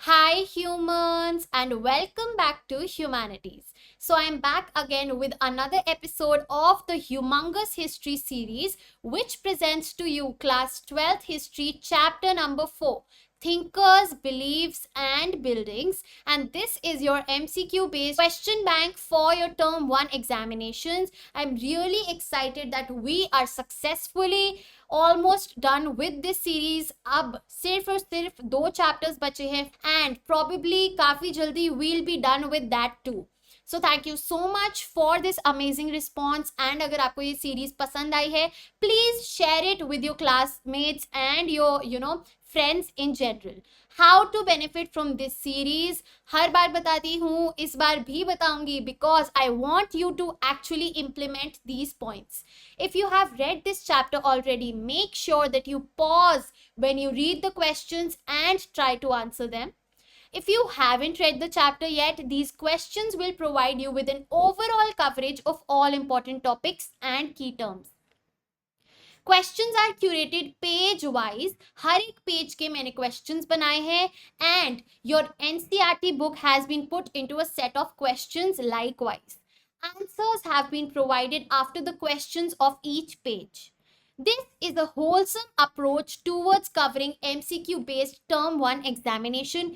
Hi, humans, and welcome back to Humanities. So, I'm back again with another episode of the Humongous History series, which presents to you Class 12th History, Chapter number 4 Thinkers, Beliefs, and Buildings. And this is your MCQ based question bank for your Term 1 examinations. I'm really excited that we are successfully almost done with this series. अब सिर्फ और सिर्फ 2 chapters बचे हैं and probably काफी जल्दी will be done with that too. So thank you so much for this amazing response. And अगर आपको ये सीरीज पसंद आई है, please share it with your classmates and your friends in general. How to benefit from this series हर बार बताती हूँ, इस बार भी बताऊंगी, because I want you to actually implement these points. If you have read this chapter already, make sure that you pause when you read the questions and try to answer them. If you haven't read the chapter yet, these questions will provide you with an overall coverage of all important topics and key terms. Questions are curated page wise. हर एक page के मैंने questions बनाए हैं and your NCERT book has been put into a set of questions likewise. Answers have been provided after the questions of each page. This is a wholesome approach towards covering MCQ based Term 1 examination.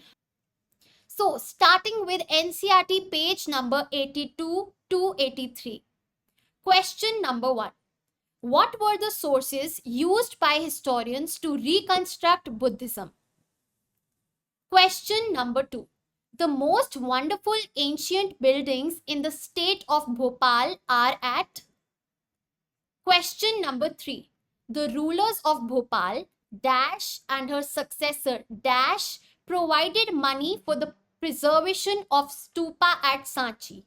So, starting with NCERT page number 82 to 83. Question number 1. What were the sources used by historians to reconstruct Buddhism? Question number 2. The most wonderful ancient buildings in the state of Bhopal are at. Question number 3. The rulers of Bhopal dash and her successor dash provided money for the preservation of stupa at Sanchi.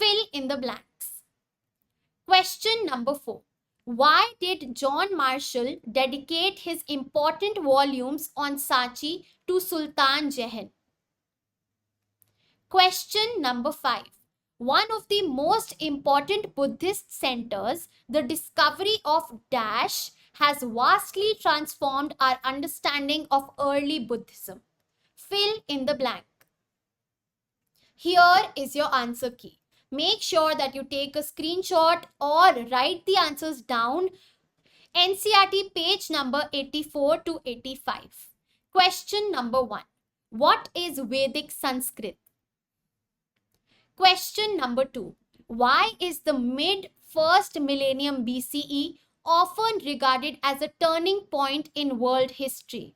Fill in the blanks. Question number 4. Why did John Marshall dedicate his important volumes on Sanchi to Sultan Jahan? Question number 5. One of the most important Buddhist centers, the discovery of Dash, has vastly transformed our understanding of early Buddhism. Fill in the blank. Here is your answer key. Make sure that you take a screenshot or write the answers down. NCERT page number 84 to 85. Question number 1. What is Vedic Sanskrit? Question number 2. Why is the mid-1st millennium BCE often regarded as a turning point in world history?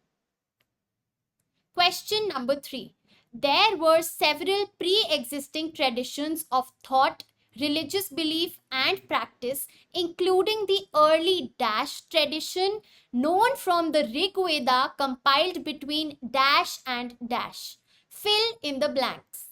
Question number 3. There were several pre-existing traditions of thought, religious belief and practice, including the early Dash tradition known from the Rig Veda compiled between Dash and Dash. Fill in the blanks.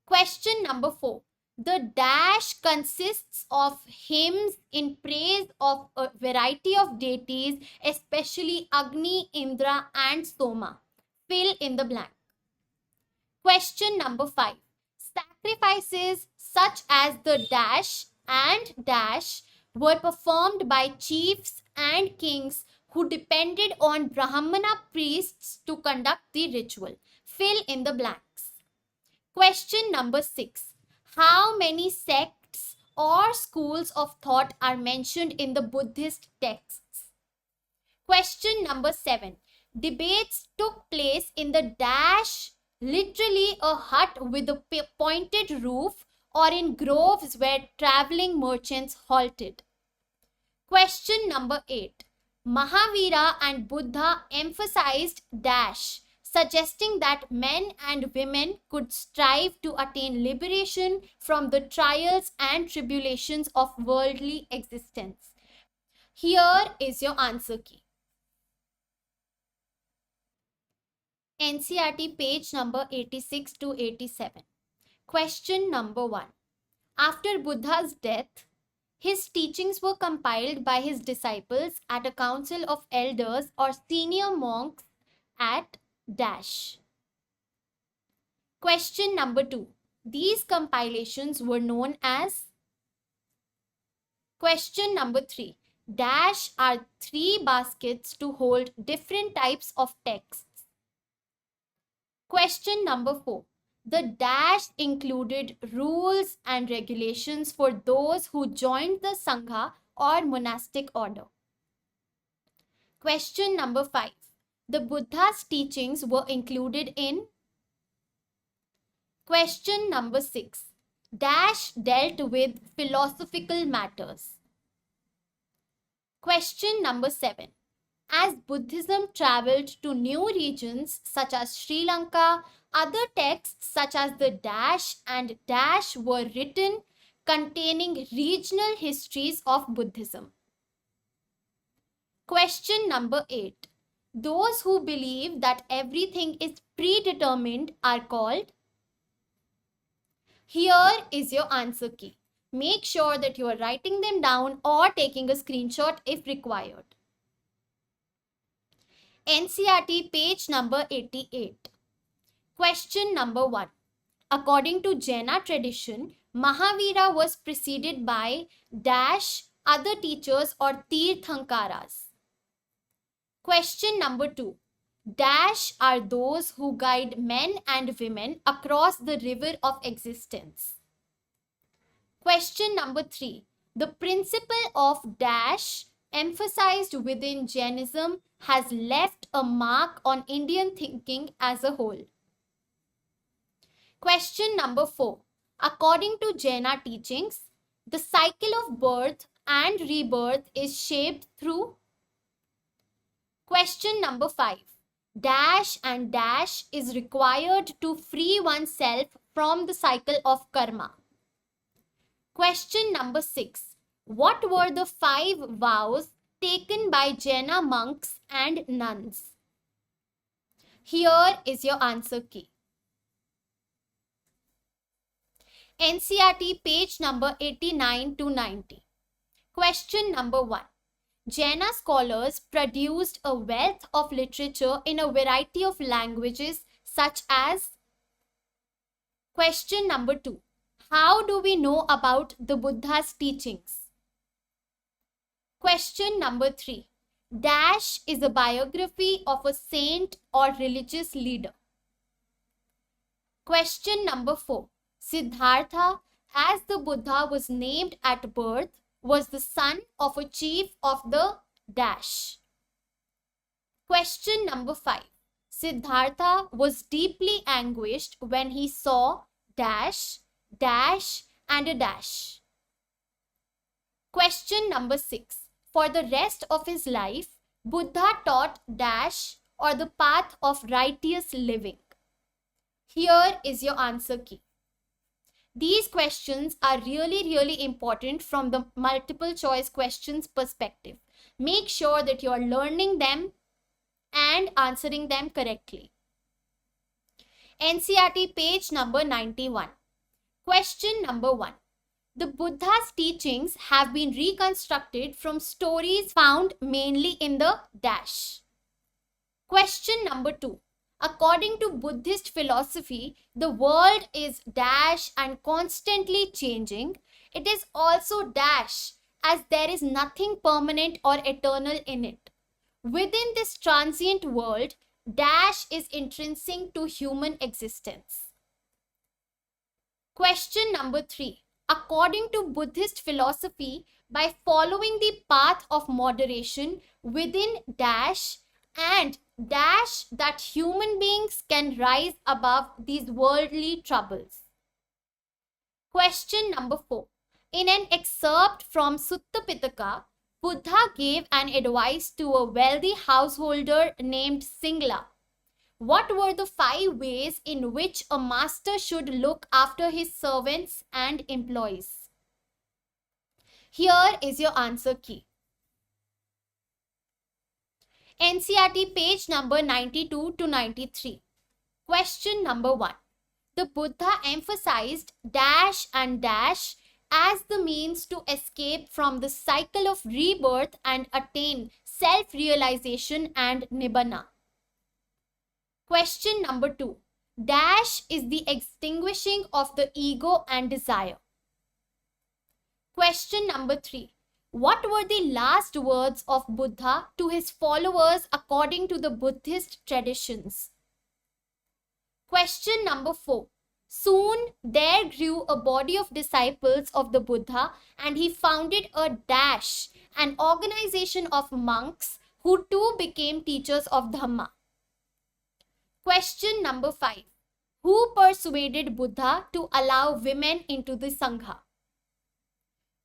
Question number 4. The Dash consists of hymns in praise of a variety of deities, especially Agni, Indra and Soma. Fill in the blank. Question number 5. Sacrifices such as the Dash and Dash were performed by chiefs and kings who depended on Brahmana priests to conduct the ritual. Fill in the blanks. Question number 6. How many sects or schools of thought are mentioned in the Buddhist texts? Question number 7. Debates took place in the Dash, literally a hut with a pointed roof, or in groves where traveling merchants halted. Question number 8. Mahavira and Buddha emphasized Dash, suggesting that men and women could strive to attain liberation from the trials and tribulations of worldly existence. Here is your answer key. NCERT page number 86 to 87. Question number 1. After Buddha's death, his teachings were compiled by his disciples at a council of elders or senior monks at Dash. Question number 2. These compilations were known as. Question number 3. Dash are 3 baskets to hold different types of texts. Question number 4. The dash included rules and regulations for those who joined the Sangha or monastic order. Question number 5. The Buddha's teachings were included in. Question number 6. Dash dealt with philosophical matters. Question number 7. As Buddhism traveled to new regions such as Sri Lanka, other texts such as the Dash and Dash were written containing regional histories of Buddhism. Question number 8. Those who believe that everything is predetermined are called. Here is your answer key. Make sure that you are writing them down or taking a screenshot if required. NCERT page number 88. Question number 1. According to Jaina tradition, Mahavira was preceded by dash other teachers or Tirthankaras. Question number 2. Dash are those who guide men and women across the river of existence. Question number 3. The principle of dash emphasized within Jainism has left a mark on Indian thinking as a whole. Question number 4. According to Jaina teachings, the cycle of birth and rebirth is shaped through. Question number 5. Dash and dash is required to free oneself from the cycle of karma. Question number 6. What were the 5 vows taken by Jaina monks and nuns? Here is your answer key. NCERT page number 89 to 90. Question number 1. Jaina scholars produced a wealth of literature in a variety of languages such as. Question number 2. How do we know about the Buddha's teachings? Question number 3. Dash is a biography of a saint or religious leader. Question number 4. Siddhartha, as the Buddha was named at birth, was the son of a chief of the dash. Question number 5. Siddhartha was deeply anguished when he saw dash, dash and a dash. Question number 6. For the rest of his life, Buddha taught dash or the path of righteous living. Here is your answer key. These questions are really important from the multiple choice questions perspective. Make sure that you are learning them and answering them correctly. NCERT page number 91. Question number 1. The Buddha's teachings have been reconstructed from stories found mainly in the dash. Question number 2. According to Buddhist philosophy, the world is dash and constantly changing. It is also dash as there is nothing permanent or eternal in it. Within this transient world, dash is intrinsic to human existence. Question number 3. According to Buddhist philosophy, by following the path of moderation within dash and dash that human beings can rise above these worldly troubles. Question number 4. In an excerpt from Sutta Pitaka, Buddha gave an advice to a wealthy householder named Singla. What were the 5 ways in which a master should look after his servants and employees? Here is your answer key. NCERT page number 92 to 93. Question number 1. The Buddha emphasized dash and dash as the means to escape from the cycle of rebirth and attain self-realization and nibbana. Question number 2. Dash is the extinguishing of the ego and desire. Question number 3. What were the last words of Buddha to his followers according to the Buddhist traditions? Question number 4. Soon there grew a body of disciples of the Buddha, and he founded a dash, an organization of monks who too became teachers of Dhamma. Question number 5. Who persuaded Buddha to allow women into the Sangha?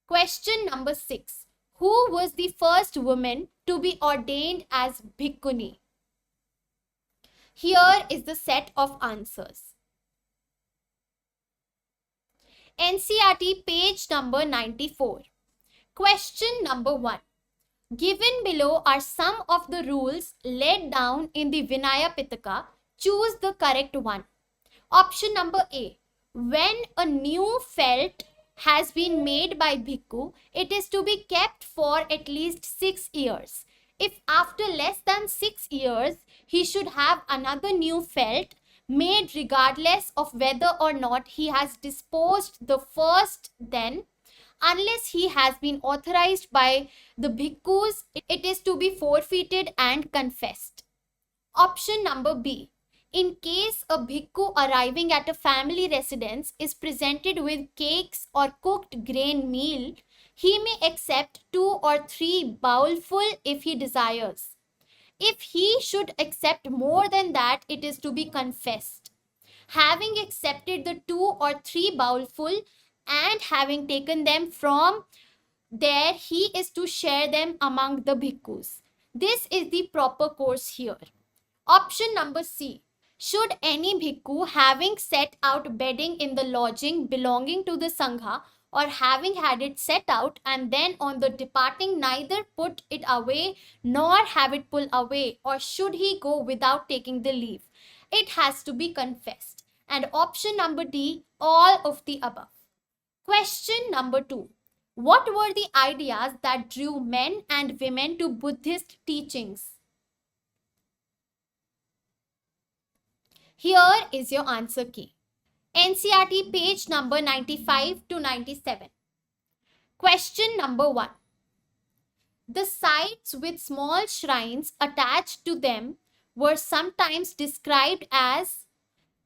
Question number 6. Who was the first woman to be ordained as bhikkhuni? Here is the set of answers. NCERT page number 94. Question number 1. Given below are some of the rules laid down in the Vinaya Pitaka. Choose the correct one. Option number A. When a new felt has been made by bhikkhu, it is to be kept for at least 6 years. If after less than 6 years, he should have another new felt made regardless of whether or not he has disposed the first, then unless he has been authorized by the bhikkhus, it is to be forfeited and confessed. Option number B. In case a bhikkhu arriving at a family residence is presented with cakes or cooked grain meal, he may accept 2 or 3 bowlful if he desires. If he should accept more than that, it is to be confessed. Having accepted the 2 or 3 bowlful and having taken them from there, he is to share them among the bhikkhus. This is the proper course here. Option number C. Should any bhikkhu having set out bedding in the lodging belonging to the Sangha, or having had it set out and then on the departing neither put it away nor have it pulled away, or should he go without taking the leave? It has to be confessed. And option number D, all of the above. Question number 2. What were the ideas that drew men and women to Buddhist teachings? Here is your answer key. NCERT page number 95 to 97. Question number 1. The sites with small shrines attached to them were sometimes described as.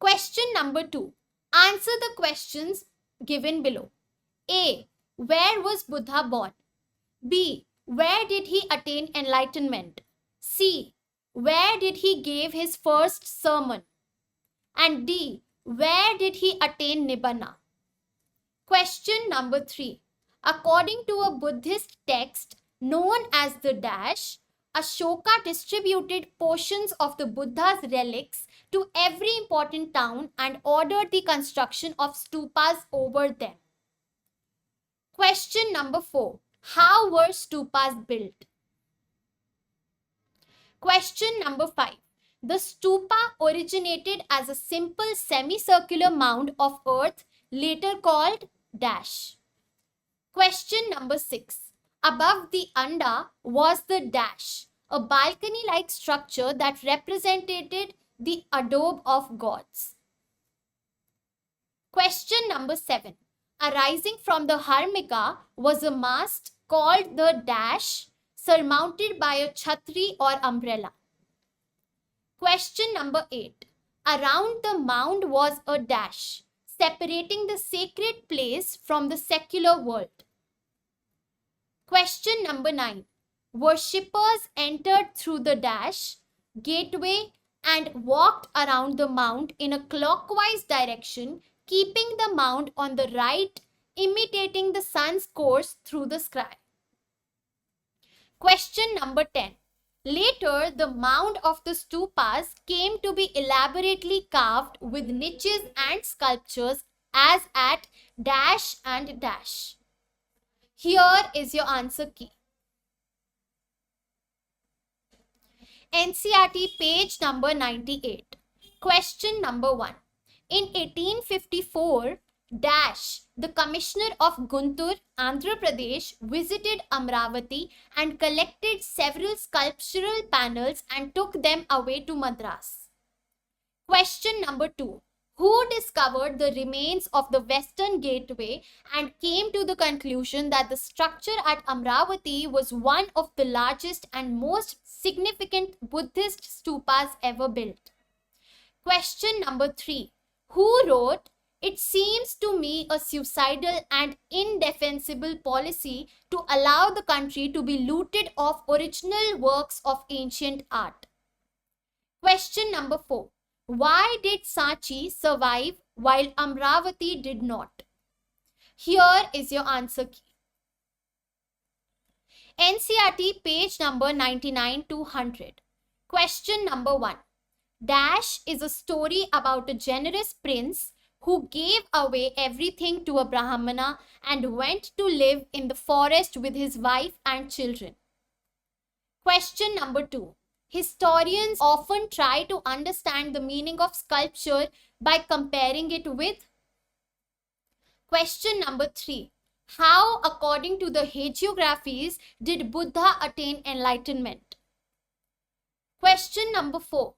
Question number 2. Answer the questions given below. A. Where was Buddha born? B. Where did he attain enlightenment? C. Where did he give his first sermon? And D. Where did he attain Nibbana? Question number 3. According to a Buddhist text known as the Dash, Ashoka distributed portions of the Buddha's relics to every important town and ordered the construction of stupas over them. Question number 4. How were stupas built? Question number 5. The stupa originated as a simple semicircular mound of earth, later called Dash. Question number 6. Above the anda was the Dash, a balcony-like structure that represented the adobe of gods. Question number 7. Arising from the Harmika was a mast called the Dash, surmounted by a chhatri or umbrella. Question number 8. Around the mound was a dash, separating the sacred place from the secular world. Question number 9. Worshippers entered through the dash, gateway, and walked around the mound in a clockwise direction, keeping the mound on the right, imitating the sun's course through the sky. Question number 10. Later, the mound of the stupas came to be elaborately carved with niches and sculptures as at Dash and Dash. Here is your answer key. NCERT page number 98. Question number 1. In 1854, Dash, the commissioner of Guntur, Andhra Pradesh, visited Amravati and collected several sculptural panels and took them away to Madras. Question number 2. Who discovered the remains of the western gateway and came to the conclusion that the structure at Amravati was one of the largest and most significant Buddhist stupas ever built? Question number 3. Who wrote, "It seems to me a suicidal and indefensible policy to allow the country to be looted of original works of ancient art"? Question number 4. Why did Sanchi survive while Amravati did not? Here is your answer key. NCERT page number 99 to 100. Question number 1. Dash is a story about a generous prince who gave away everything to a Brahmana and went to live in the forest with his wife and children. Question number 2. Historians often try to understand the meaning of sculpture by comparing it with. Question number 3. How, according to the hagiographies, did Buddha attain enlightenment? Question number 4.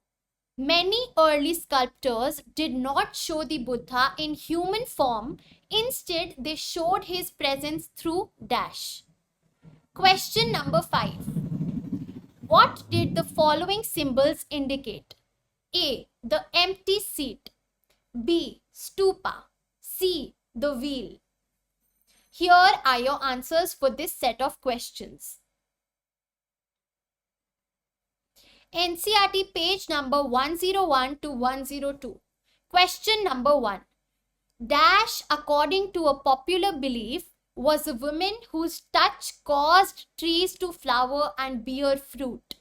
Many early sculptors did not show the Buddha in human form. Instead, they showed his presence through dash. Question number 5. What did the following symbols indicate? A. The empty seat. B. Stupa. C. The wheel. Here are your answers for this set of questions. NCERT page number 101 to 102. Question number 1. Dash, according to a popular belief, was a woman whose touch caused trees to flower and bear fruit.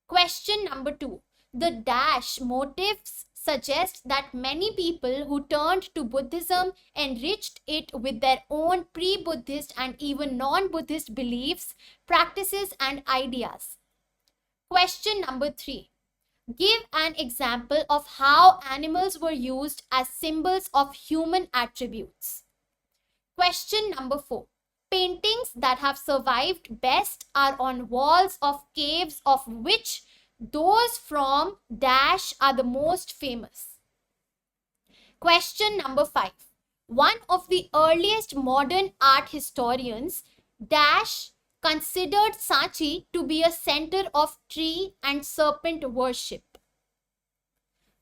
Question number 2. The dash motifs suggest that many people who turned to Buddhism enriched it with their own pre-Buddhist and even non-Buddhist beliefs, practices and ideas. Question number 3. Give an example of how animals were used as symbols of human attributes. Question number 4. Paintings that have survived best are on walls of caves, of which those from dash are the most famous. Question number 5. One of the earliest modern art historians, dash, considered Sanchi to be a center of tree and serpent worship.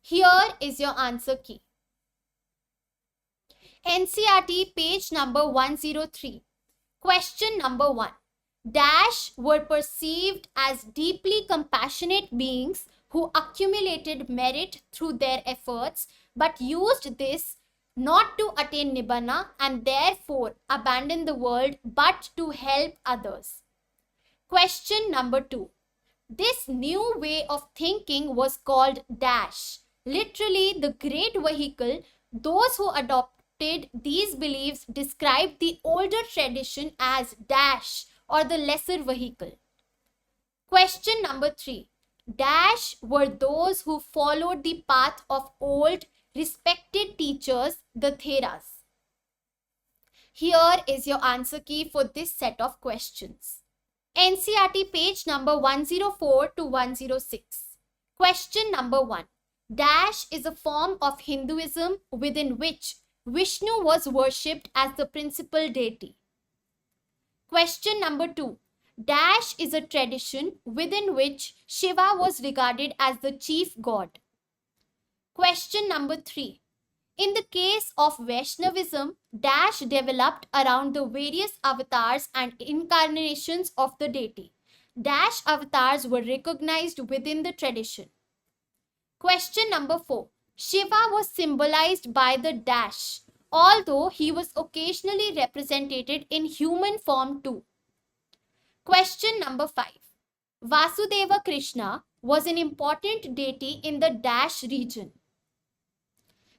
Here is your answer key. NCERT page number 103. Question number 1. Dash were perceived as deeply compassionate beings who accumulated merit through their efforts but used this not to attain nibbana and therefore abandon the world but to help others. Question number 2. This new way of thinking was called dash, literally the great vehicle. Those who adopted these beliefs described the older tradition as dash or the lesser vehicle. Question number 3. Dash were those who followed the path of old respected teachers, the Theras. Here is your answer key for this set of questions. NCERT page number 104 to 106. Question number 1. Dash is a form of Hinduism within which Vishnu was worshipped as the principal deity. Question number 2. Dash is a tradition within which Shiva was regarded as the chief god. Question number 3. In the case of Vaishnavism, dash developed around the various avatars and incarnations of the deity. Dash avatars were recognized within the tradition. Question number 4. Shiva was symbolized by the dash, although he was occasionally represented in human form too. Question number 5. Vasudeva Krishna was an important deity in the dash region.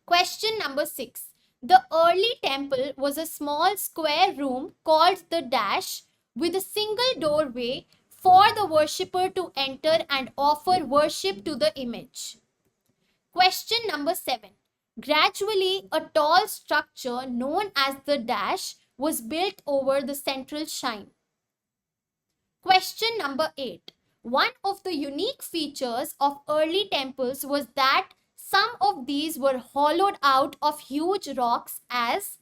Question number 6. The early temple was a small square room called the dash with a single doorway for the worshipper to enter and offer worship to the image. Question number 7. Gradually, a tall structure known as the dash was built over the central shrine. Question number 8. One of the unique features of early temples was that some of these were hollowed out of huge rocks as.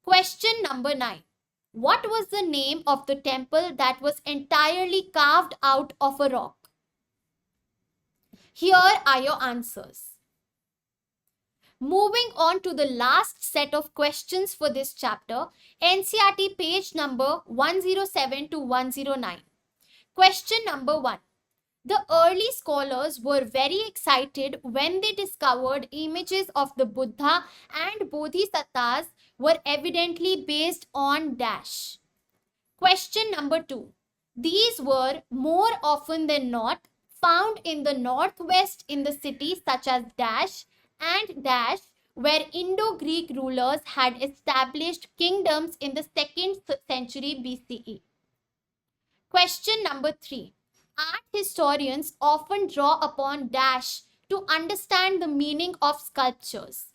Question number 9. What was the name of the temple that was entirely carved out of a rock? Here are your answers. Moving on to the last set of questions for this chapter, NCERT page number 107 to 109. Question number 1. The early scholars were very excited when they discovered images of the Buddha and Bodhisattvas were evidently based on dash. Question number 2. These were more often than not found in the northwest in the cities such as dash and dash, where Indo-Greek rulers had established kingdoms in the 2nd century BCE. Question number 3. Art historians often draw upon dash to understand the meaning of sculptures.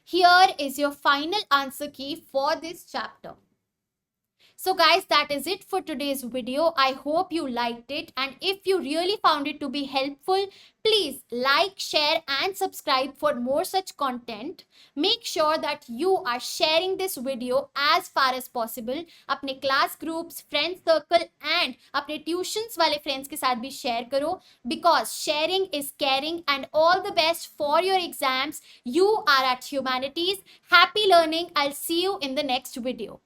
Here is your final answer key for this chapter. So guys, that is it for today's video. I hope you liked it, and if you really found it to be helpful, please like, share and subscribe for more such content. Make sure that you are sharing this video as far as possible. अपने class groups, friend circle and अपने tuitions वाले friends के साथ भी share करो, because sharing is caring. And all the best for your exams. You are at Humanities. Happy learning. I'll see you in the next video.